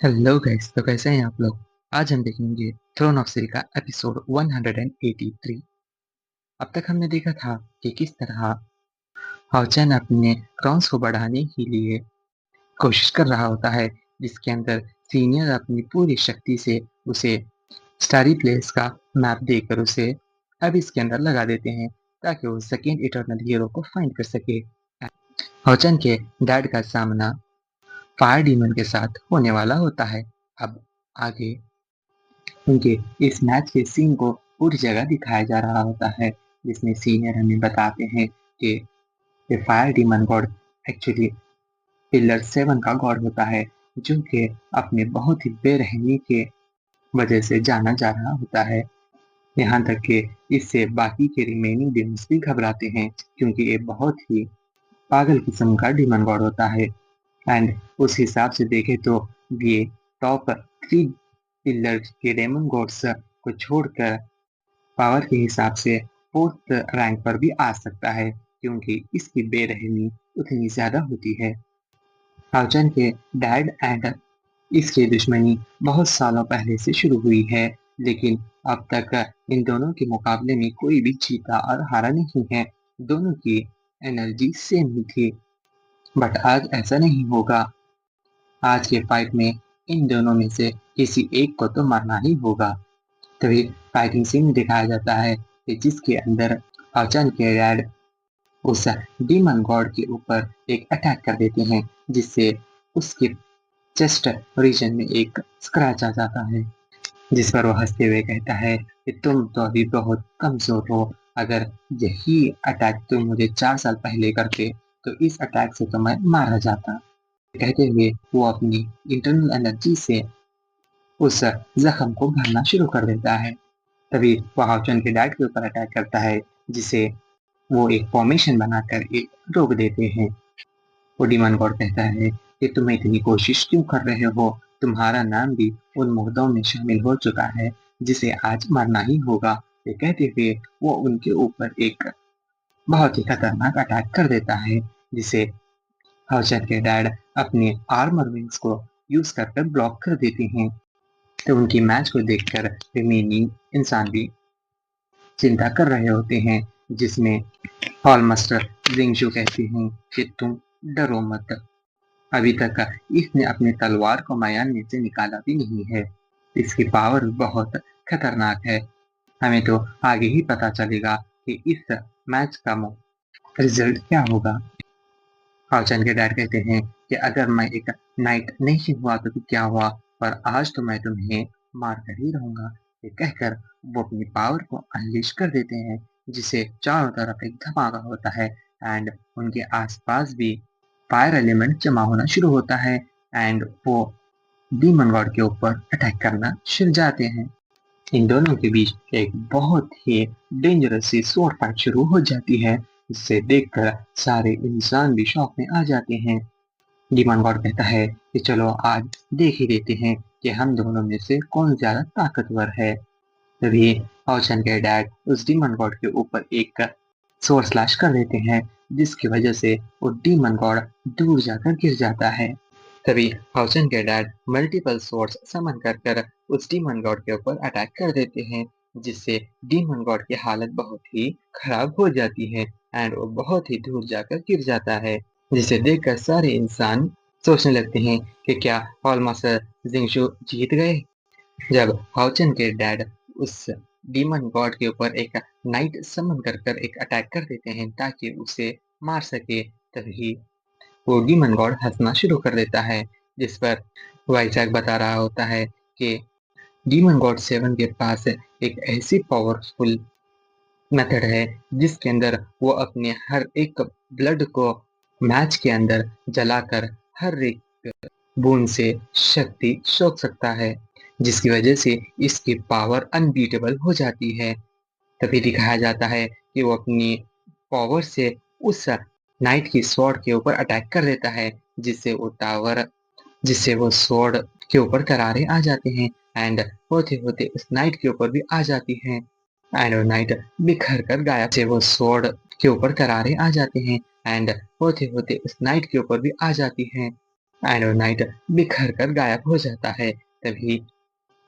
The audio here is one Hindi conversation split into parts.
हेलो गाइस, तो कैसे हैं आप लोग। आज हम देखेंगे थ्रोन ऑफ सिल्क का एपिसोड 183। अब तक हमने देखा था कि किस तरह हाओचन अपने क्रॉन्स को बढ़ाने के लिए कोशिश कर रहा होता है, जिसके अंदर सीनियर अपनी पूरी शक्ति से उसे स्टारी प्लेस का मैप देकर उसे अब इसके अंदर लगा देते हैं ताकि वो सेकेंड इटर्नल हीरो को फाइंड कर सके। हाओचन के डैड का सामना फायर डीमन के साथ होने वाला होता है। अब आगे उनके इस मैच के सीन को पूरी जगह दिखाया जा रहा होता है, जिसमें सीनियर हमें बताते हैं कि ये fire demon God actually pillar 7 का गॉड होता है, जो कि अपने बहुत ही बेरहमी के वजह से जाना जा रहा होता है। यहाँ तक कि इससे बाकी के रिमेनिंग डीमंस भी घबराते हैं, क्योंकि ये बहुत ही पागल किस्म का डीमन गॉड होता है। एंड उस हिसाब से देखें तो ये टॉप 3 पिलर के डेमन गॉड्स को छोड़कर पावर के हिसाब से 4th रैंक पर भी आ सकता है, क्योंकि इसकी बेरहमी उतनी ज्यादा होती है। हाउचन के डैड एंड इसकी दुश्मनी बहुत सालों पहले से शुरू हुई है, लेकिन अब तक इन दोनों के मुकाबले में कोई भी जीता और हारा नहीं है। दोनों की एनर्जी सेम ही थी, बट आज ऐसा नहीं होगा। आज के फाइट में इन दोनों में से किसी एक को तो मरना ही होगा। तभी फाइटिंग सीन दिखाया जाता है कि जिसके अंदर अचानक के डैड उस डीमन गॉड के ऊपर एक अटैक कर देते हैं, जिससे उसके चेस्ट रीजन में एक स्क्रैच आ जाता है, जिस पर वो हंसते हुए कहता है कि तुम तो अभी बहुत कमजोर हो। अगर यही अटैक तुम मुझे 4 साल पहले करते तो इस अटैक से तो मैं मारा जाता। कहते हुए वो अपनी इंटरनल एनर्जी से उस जख्म को भरना शुरू कर देता है। तभी वो हाउचन के डैड के ऊपर अटैक करता है, जिसे वो एक फॉर्मेशन बनाकर एक रोक देते हैं। वो डीमन गॉड कहता है कि तुम इतनी कोशिश क्यों कर रहे हो, तुम्हारा नाम भी उन मुर्दों में शामिल हो चुका है जिसे आज मरना ही होगा। ये कहते हुए वो उनके ऊपर एक बहुत ही खतरनाक अटैक कर देता है, जिसे हाउचन के डैड अपने आर्मर विंग्स को यूज कर ब्लॉक कर देते हैं। तो उनकी मैच को देखकर रिमेनिंग इंसान भी चिंता कर रहे होते हैं, जिसमें हॉल मास्टर जिंगशु कहते हैं कि तुम डरो मत। अभी तक इसने अपनी तलवार को मयान में से निकाला भी नहीं है। इसकी पावर बहुत खतरनाक है। हमें तो आगे ही पता चलेगा कि इस मैच का रिजल्ट क्या होगा। हाउचन के डैड कहते हैं कि अगर मैं एक नाइट नहीं हुआ तो भी क्या हुआ, पर आज तो मैं तुम्हें मार कर ही रहूंगा। ये कहकर वो अपनी पावर को अनलीश कर देते हैं, जिसे चारों तरफ एक धमाका होता है एंड उनके आसपास भी फायर एलिमेंट जमा होना शुरू होता है एंड वो डीमन गॉड के ऊपर अटैक करना शुरू जाते हैं। इन दोनों के बीच एक बहुत ही डेंजरस सी स्वॉर्ड फाइट शुरू हो जाती है, जिसे देखकर सारे इंसान भी शॉक में आ जाते हैं। डीमन गॉड कहता है कि चलो आज देख ही देते हैं कि हम दोनों में से कौन ज्यादा ताकतवर है। तभी ओशन के डैड उस डीमन गॉड के ऊपर एक सोर स्लैश कर देते हैं, जिसकी वजह से वो डीमन गॉड दूर जाकर गिर जाता है। तभी हाउसन के डैड मल्टीपल सोर्स समन कर उस डीमन गॉड के ऊपर अटैक कर देते हैं, जिससे डीमन गॉड की हालत बहुत ही खराब हो जाती है एंड वो बहुत ही दूर जाकर गिर जाता है, जिसे देखकर सारे इंसान सोचने लगते हैं कि क्या हॉल मास्टर जिंगशु जीत गए। जब हाउचन के डैड उस डीमन गॉड के ऊपर एक नाइट समन कर एक अटैक कर देते हैं ताकि उसे मार सके, तभी वो डीमन गॉड हंसना शुरू कर देता है, जिस पर वाइजैक बता रहा होता है कि डीमन गॉड 7 के पास एक ऐसी पावरफुल मेथड है जिसके अंदर वो अपने हर एक ब्लड को मैच के अंदर जलाकर हर एक बूंद से शक्ति सोख सकता है, जिसकी वजह से इसकी पावर अनबीटेबल हो जाती है। तभी दिखाया जाता है कि वो अपनी पावर से उस नाइट की स्वॉर्ड के ऊपर अटैक कर देता है, जिससे वो स्वॉर्ड के ऊपर करारे आ जाते हैं एंड होते होते उस नाइट के ऊपर भी आ जाती हैं एंड वो नाइट बिखर कर गायब से वो स्वॉर्ड के ऊपर करारे आ जाते हैं एंड होते होते उस नाइट के ऊपर भी आ जाती हैं। एंडोनाइट बिखर कर गायब हो जाता है। तभी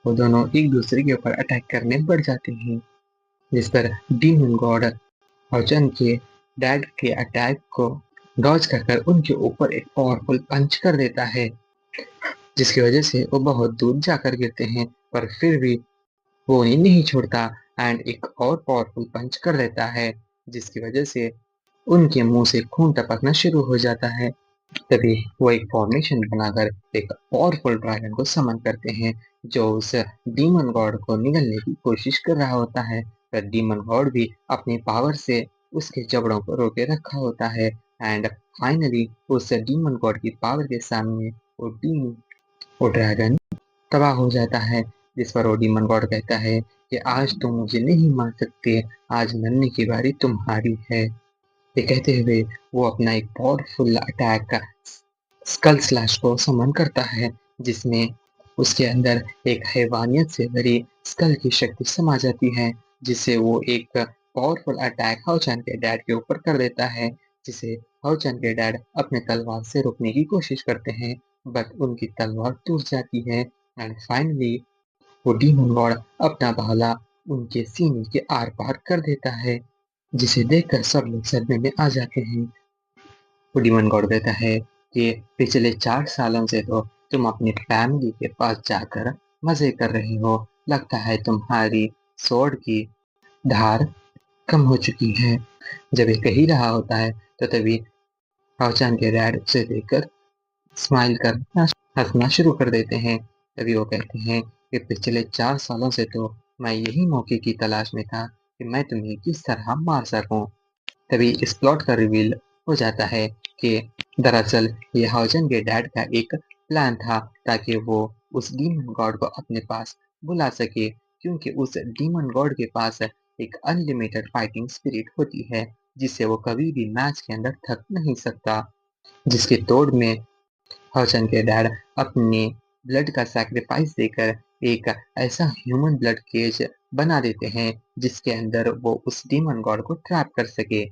वो दोनों एक दूसरे के ऊपर अटैक करने बढ़ जाते हैं, जिस पर डीमन गॉड हॉचन के डैड के अटैक को डॉज कर उनके ऊपर एक पावरफुल पंच कर देता है, जिसकी वजह से वो बहुत दूर जाकर गिरते हैं। पर फिर भी वो उन्हें नहीं छोड़ता एंड एक और पावरफुल पंच कर देता है, जिसकी वजह से उनके मुंह से खून टपकना शुरू हो जाता है। तभी वो एक फॉर्मेशन बनाकर एक पावरफुल ड्रैगन को समन करते हैं, जो उस डीमन गॉड को निगलने की कोशिश कर रहा होता है। पर डीमन गॉड भी अपनी पावर से उसके जबड़ों को रोके रखा होता है एंड फाइनली उस डीमन गॉड की पावर के सामने वो ड्रैगन तबाह हो जाता है। जिस पर वो डीमन गॉड कहता है कि आज तुम मुझे नहीं मार सकते, आज मरने की बारी तुम्हारी है। ये कहते हुए वो अपना एक पावरफुल अटैक स्कल स्लैश को समन करता है, जिसमें उसके अंदर एक हैवानियत से भरी स्कल की शक्ति समा जाती है, जिससे वो एक पावरफुल अटैक हाउचैन के डैड के ऊपर कर देता है, जिसे हाउचैन के डैड अपने तलवार से रोकने की कोशिश करते हैं, बट उनकी तलवार टूट जाती है एंड फाइनली वो डीमन गॉड अपना भाला उनके सीने के आर पार कर देता है, जिसे देखकर सब लोग सदमे में आ जाते हैं। बुद्धिमान गौड़ कहता है कि पिछले 4 सालों से तो तुम अपनी फैमिली के पास जाकर मजे कर रहे हो, लगता है तुम्हारी स्वॉर्ड की धार कम हो चुकी है। जब ये कही रहा होता है तो तभी हाउचान के डैड उसे देखकर स्माइल कर हंसना शुरू कर देते हैं। तभी वो कहते हैं कि पिछले 4 सालों से तो मैं यही मौके की तलाश में था कि मैं तुम्हें किस तरह मार सकूं। तभी इस प्लॉट का रिवील हो जाता है कि दरअसल ये हाउजन के डैड का एक प्लान था, ताकि वो उस डीमन गॉड को अपने पास बुला सके, क्योंकि उस डीमन गॉड के पास एक अनलिमिटेड फाइटिंग स्पिरिट होती है, जिससे वो कभी भी मैच के अंदर थक नहीं सकता। जिसके तोड़ में हॉचन के डैड अपने ब्लड का सैक्रिफाइस देकर एक ऐसा ह्यूमन ब्लड केज बना देते हैं, जिसके अंदर वो उस डीमन गॉड को ट्रैप कर सके।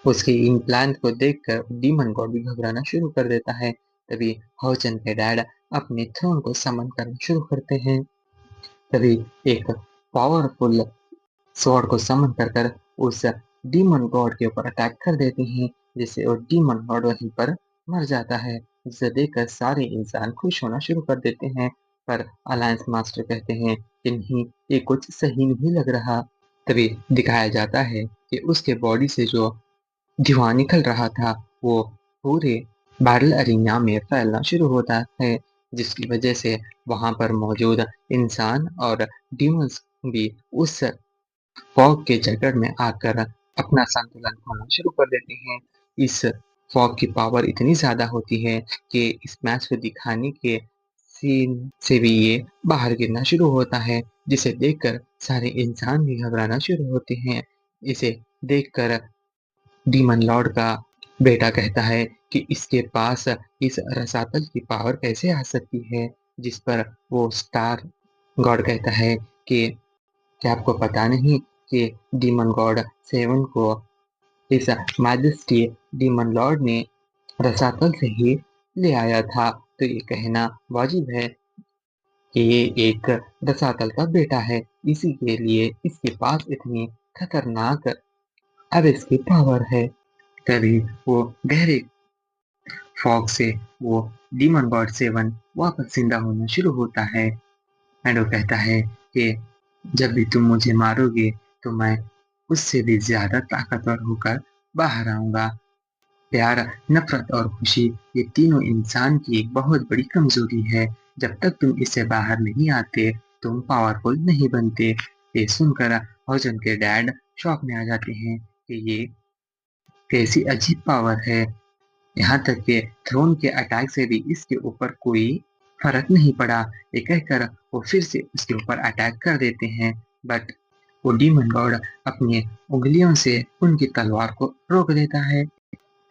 उसके इन प्लान को देखकर डीमन गॉड भी घबराना शुरू कर देता है। तभी हॉचन के डैड अपने थ्रोन को समन करना शुरू करते हैं। तभी एक पावरफुल स्वॉर्ड को समन कर उस डीमन गॉड के ऊपर अटैक कर देते हैं, जिससे वो डीमन गॉड वहीं पर मर जाता है। जिसे देखकर सारे इंसान खुश होना शुरू कर देते हैं, पर अलायंस मास्टर कहते हैं कि नहीं, ये कुछ सही नहीं लग रहा। तभी दिखाया जाता है कि उसके बॉडी से जो धुआं निकल रहा था वो पूरे बैटल अरीना में फैलना शुरू होता है, जिसकी वजह से वहां पर मौजूद इंसान और डीमंस भी उस फॉग के चक्कर में आकर अपना संतुलन खोना शुरू कर देते हैं। इस फॉग की पावर इतनी ज्यादा होती है कि इस मैच को दिखाने के सीन से भी ये बाहर गिरना शुरू होता है, जिसे देखकर सारे इंसान भी घबराना शुरू होते हैं। इसे देखकर डीमन लॉर्ड का बेटा कहता है कि इसके पास इस रसातल की पावर कैसे आ सकती है, जिस पर वो स्टार गॉड कहता है कि क्या आपको पता नहीं कि डीमन गॉड सेवन को इस मैजेस्टी डीमन लॉर्ड ने रसातल से ही ले आया था, तो ये कहना वाजिब है कि ये एक रसातल का बेटा है, इसी के लिए इसके पास इतनी खतरनाक अब इसकी पावर है। तभी वो गहरे फॉग से वो डीमन गॉड सेवन वापस जिंदा होना शुरू होता है एंड वो कहता है कि जब भी तुम मुझे मारोगे तो मैं उससे भी ज्यादा ताकतवर होकर बाहर आऊंगा। प्यार, नफरत और खुशी, ये तीनों इंसान की एक बहुत बड़ी कमजोरी है। जब तक तुम इससे बाहर नहीं आते तुम पावरफुल नहीं बनते। ये सुनकर हॉजन के डैड शॉक में आ जाते हैं कि ये कैसी अजीब पावर है। यहाँ तक कि थ्रोन के अटैक से भी इसके ऊपर कोई फर्क नहीं पड़ा। ये कहकर वो फिर से उसके ऊपर अटैक कर देते हैं, बट वो डीमन गॉड अपनी उंगलियों से उनकी तलवार को रोक देता है।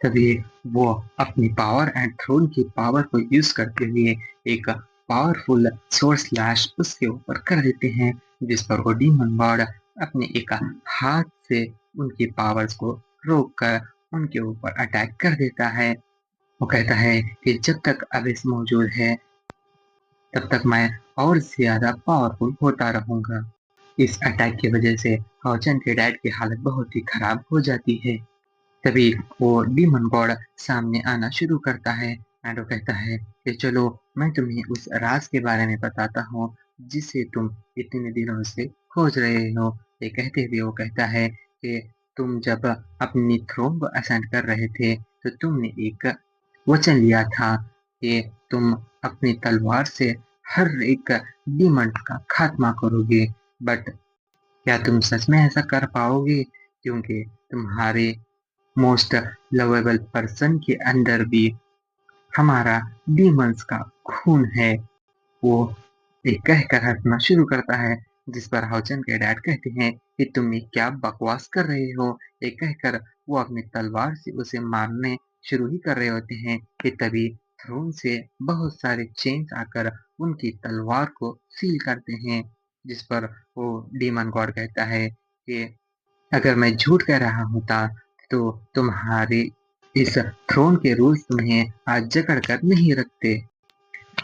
तभी वो अपनी पावर एंड थ्रोन की पावर को यूज करते हुए एक पावरफुल सोर्स स्लैश उसके ऊपर कर देते हैं, जिस पर वो डीमन गॉड अपने एक हाथ से उनकी पावर्स को रोक कर उनके ऊपर अटैक कर देता है। वो कहता है कि जब तक अविस मौजूद है तब तक मैं और ज्यादा पावरफुल होता रहूंगा। इस अटैक की वजह से हाउचन के डैड की हालत बहुत ही खराब हो जाती है। तभी वो डीमन गॉड सामने आना शुरू करता है एंड वो कहता है कि चलो मैं तुम्हें उस राज के बारे में बताता हूँ जिसे तुम इतने दिनों से खोज रहे हो। ये कहते हुए वो कहता है कि तुम जब अपनी थ्रोन को असेंड कर रहे थे तो तुमने एक वचन लिया था कि तुम अपनी तलवार से हर एक डीमन का खात्मा करोगे। बट क्या तुम सच में ऐसा कर पाओगे? क्योंकि तुम्हारे मोस्ट लवेबल पर्सन के अंदर भी हमारा डीमंस का खून है। वो एक कहकर हंसना शुरू करता है जिस पर हाउचन के डैड कहते हैं कि तुम ये क्या बकवास कर रहे हो। ये कहकर वो अपनी तलवार से उसे मारने शुरू ही कर रहे होते हैं कि तभी थ्रोन से बहुत सारे चेन्स आकर उनकी तलवार को सील करते हैं। जिस पर वो डीमन गॉड कहता है कि अगर मैं झूठ कह रहा होता तो तुम्हारे इस थ्रोन के रूल्स तुम्हें आज जकड़ कर नहीं रखते।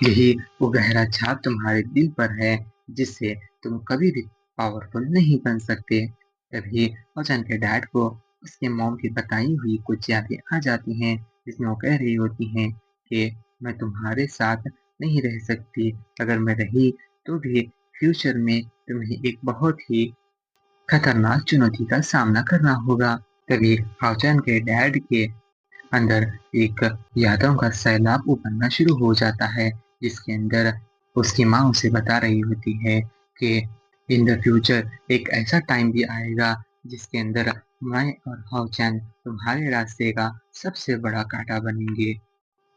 यही वो गहरा छाप तुम्हारे दिल पर है जिससे तुम कभी भी पावरफुल नहीं बन सकते। तभी ओचन के डैड को उसके मॉम की बताई हुई कुछ यादें आ जाती हैं जिसमें वो कह रही होती हैं कि मैं तुम्हारे साथ नहीं रह सकती। अगर मैं रही तो भी फ्यूचर में तुम्हें एक बहुत ही खतरनाक चुनौती का सामना करना होगा। तभी हाउचैन के डैड के अंदर एक यादों का सैलाब उभरना शुरू हो जाता है जिसके अंदर उसकी माँ उसे बता रही होती है कि इन द फ्यूचर एक ऐसा टाइम भी आएगा जिसके अंदर मैं और हाउचैन तुम्हारे रास्ते का सबसे बड़ा कांटा बनेंगे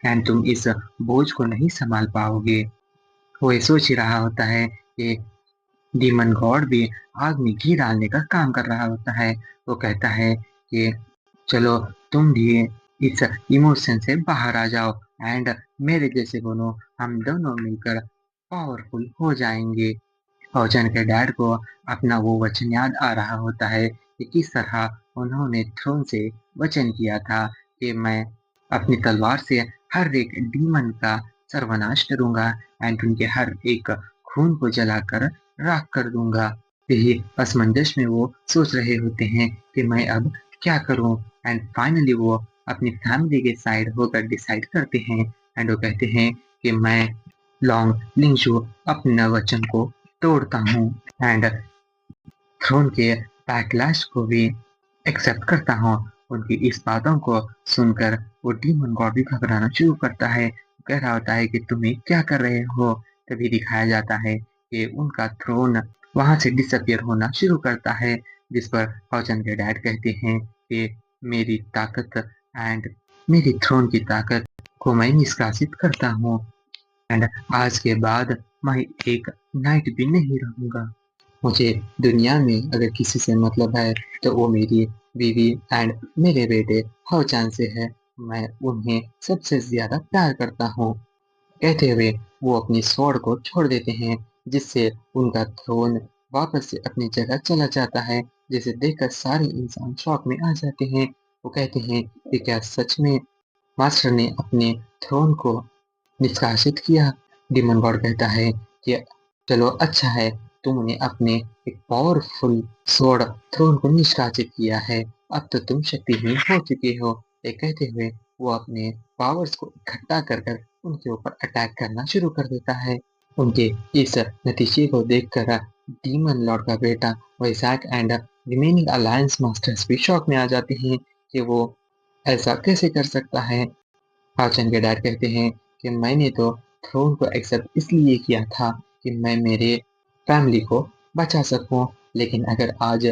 एंड तुम इस बोझ को नहीं संभाल पाओगे। वो ये सोच ही रहा होता है कि डीमन गॉड भी आग में घी डालने का काम कर रहा होता है। वो कहता है कि चलो तुम भी इस इमोशन से बाहर आ जाओ एंड मेरे जैसे बनो। हम दोनों मिलकर पावरफुल हो जाएंगे। फौजन के डैड को अपना वो वचन याद आ रहा होता है कि किस तरह उन्होंने थ्रोन से वचन किया था कि मैं अपनी तलवार से हर एक डीमन का सर्वनाश करूंगा एंड उनके हर एक खून को जलाकर राख कर दूंगा। यही असमंजस में वो सोच रहे होते हैं कि मैं अब क्या करूं एंड फाइनली वो अपनी फैमिली के साइड होकर डिसाइड करते हैं एंड वो कहते हैं कि मैं लॉन्ग लिंगशु अपने वचन को तोड़ता हूँ एंड थ्रोन के बैकलैश को भी एक्सेप्ट करता हूँ। उनकी इस बातों को सुनकर वो डीमन गॉड भी घबराना शुरू करता है। कह रहा होता है कि तुम ये क्या कर रहे हो। तभी दिखाया जाता है कि उनका थ्रोन वहां से डिसअपियर होना शुरू करता है जिस पर फौजन के डैड कहते हैं कि मेरी ताकत एंड मेरी थ्रोन की ताकत को मैं निष्कासित करता हूँ एंड आज के बाद मैं एक नाइट भी नहीं रहूंगा। मुझे दुनिया में अगर किसी से मतलब है तो वो मेरी बीवी एंड मेरे बेटे हाउचान से है। मैं उन्हें सबसे ज्यादा प्यार करता हूँ। कहते हुए वो अपनी स्वॉर्ड को छोड़ देते हैं जिससे उनका थ्रोन वापस से अपनी जगह चला जाता है जिसे देखकर सारे इंसान शॉक में आ जाते हैं। वो कहते हैं कि क्या सच में मास्टर ने अपने थ्रोन को निष्कासित किया। डिमन गॉड कहता है कि चलो अच्छा है तुमने अपने एक पावरफुल स्वॉर्ड थ्रोन को निष्कासित किया है। अब तो तुम शक्तिहीन हो चुके हो। ये कहते हुए वो अपने पावर्स को इकट्ठा कर कर उनके ऊपर अटैक करना शुरू कर देता है। उनके इस नतीजे को देखकर डीमन लॉर्ड का बेटा Vaisakh and remaining alliance masters भी शौक में आ जाते हैं कि वो ऐसा कैसे कर सकता है। हाउचन के डैड कहते हैं कि मैंने तो थ्रोन को एक्सेप्ट इसलिए किया था कि मैं मेरे फैमिली को बचा सकूं। लेकिन अगर आज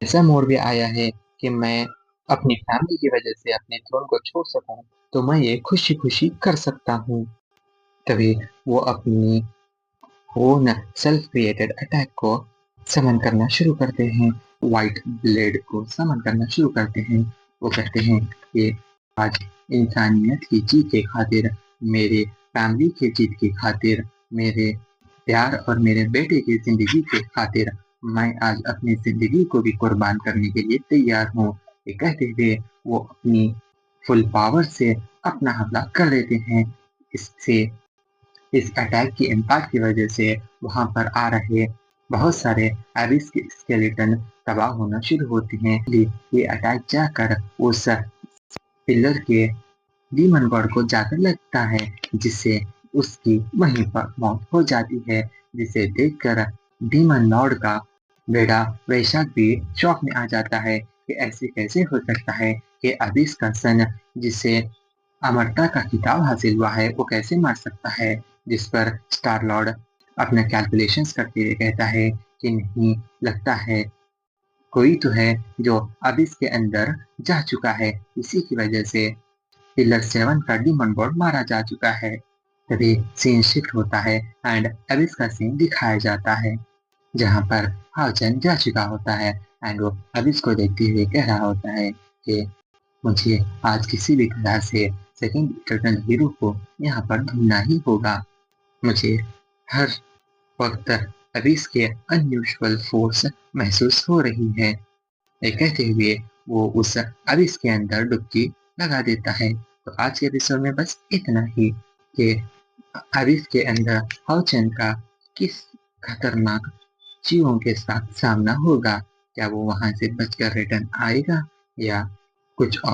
ऐसा मोड़ भी आया है कि मैं अपनी फैमिली की वजह से अपने थ्रोन को छोड़ सकूं तो मैं ये खुशी खुशी कर सकता हूँ। तभी वो अपनी ओन सेल्फ क्रिएटेड अटैक को समन करना शुरू करते हैं। व्हाइट ब्लेड को समन करना शुरू करते हैं। वो कहते हैं कि आज इंसानियत की जीत के खातिर, मेरे फैमिली के जीत की खातिर, मेरे प्यार और मेरे बेटे की जिंदगी के खातिर मैं आज अपनी जिंदगी को भी कुर्बान करने के लिए तैयार हूँ। ये कहते हुए वो अपनी फुल पावर से अपना हमला कर देते हैं। इससे इस अटैक की इम्पैक्ट की वजह से वहां पर आ रहे बहुत सारे एबिस के स्केलेटन तबाह होना शुरू होते हैं। ये अटैक जाकर उस पिलर के डीमन गॉड को जाकर लगता है, जिससे उसकी वहीं पर मौत हो जाती है। जिसे देखकर डीमन लॉर्ड का बेटा वैशाख भी शौक में आ जाता है कि ऐसे कैसे हो सकता है कि अबिस का सन, जिसे अमरता का खिताब हासिल हुआ है, वो कैसे मार सकता है। जिस पर स्टार लॉर्ड अपने कैलकुलेशंस करते हुए कहता है कि नहीं, लगता है कोई तो है जो अबिस के अंदर जा चुका है, इसी की वजह से पिलर 7 का डीमन गॉड मारा जा चुका है। तभी सीन शिफ्ट होता है एंड अबिस का सीन दिखाया जाता है, जहां पर हाउचन जा चुका होता है एंड वो अबिस को देखते हुए कह रहा होता है कि मुझे आज किसी भी तरह से सेकंड इटर्नल हीरो को यहाँ पर ढूंढना ही होगा। मुझे हर वक्त अबिस के अनयूजुअल फोर्स महसूस हो रही है। ये कहते हुए वो उस अबिस के अंदर डुबकी लगा देता है। तो आज के एपिसोड में बस इतना ही कि अबिस के अंदर हाउचेन का किस खतरनाक चीजों के साथ सामना होगा। क्या वो वहां से बचकर रिटर्न आएगा या कुछ और